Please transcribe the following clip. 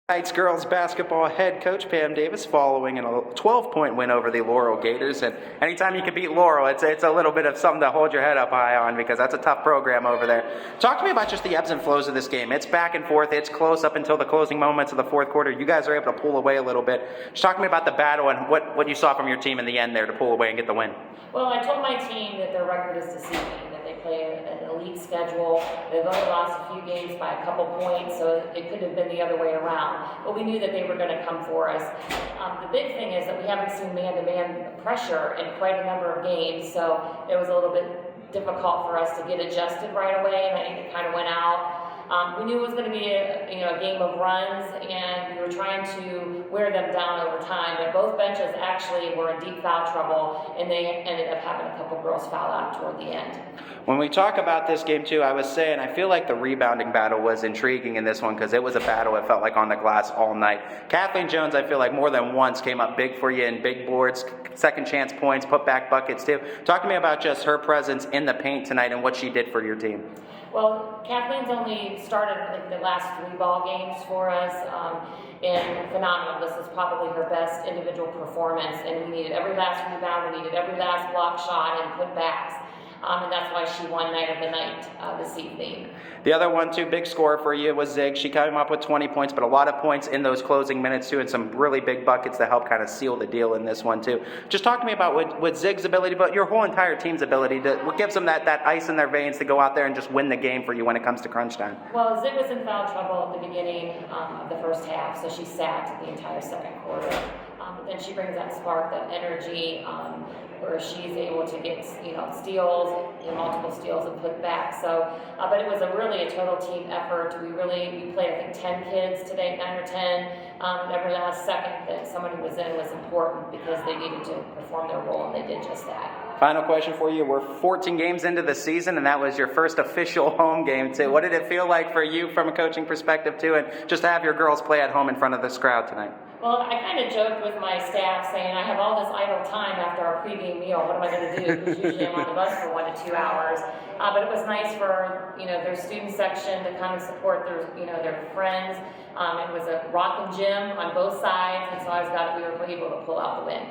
Tonight's girls basketball head coach Pam Davis following a 12-point win over the Laurel Gators. And anytime you can beat Laurel, it's a little bit of something to hold your head up high on, because that's a tough program over there. Talk to me about just the ebbs and flows of this game. It's back and forth. It's close up until the closing moments of the fourth quarter. You guys are able to pull away a little bit. Just talk to me about the battle and what you saw from your team in the end there to pull away and get the win. Well, I told my team that their record is deceiving, that they play an elite schedule. They've only lost a few games by a couple points, so it could have been the other way around. But we knew that they were going to come for us. The big thing is that we haven't seen man-to-man pressure in quite a number of games, so it was a little bit difficult for us to get adjusted right away, and then it kind of went out. We knew it was going to be a game of runs, and we were trying to wear them down over time. But both benches actually were in deep foul trouble, and they ended up having a couple girls foul out toward the end. When we talk about this game too, I was saying I feel like the rebounding battle was intriguing in this one, because it was a battle, it felt like, on the glass all night. Kathleen Jones, I feel like more than once came up big for you in big boards, second chance points, put back buckets too. Talk to me about just her presence in the paint tonight and what she did for your team. Well, Kathleen's only started the last 3 ball games for us, and phenomenal. This is probably her best individual performance, and we needed every last rebound, we needed every last block shot and putbacks. And that's why she won Night of the Night this evening. The other one, too, big scorer for you was Zig. She came up with 20 points, but a lot of points in those closing minutes, too, and some really big buckets to help kind of seal the deal in this one, too. Just talk to me about what Zig's ability, but your whole entire team's ability, what gives them that ice in their veins to go out there and just win the game for you when it comes to crunch time. Well, Zig was in foul trouble at the beginning of the first half, so she sat the entire second quarter. But then she brings that spark, that energy, where she's able to get steals, multiple steals and put back. So, but it was really a total team effort. We played, I think, 10 kids today, 9 or 10. Every last second that somebody was in was important, because they needed to perform their role, and they did just that. Final question for you. We're 14 games into the season, and that was your first official home game, too. What did it feel like for you from a coaching perspective, too, and just to have your girls play at home in front of this crowd tonight? Well, I kind of joked with my staff saying, I have all this idle time after our pregame meal. What am I going to do? Because usually I'm on the bus for 1 to 2 hours. But it was nice for their student section to kind of support their friends. It was a rocking gym on both sides, and so I was glad that we were able to pull out the win.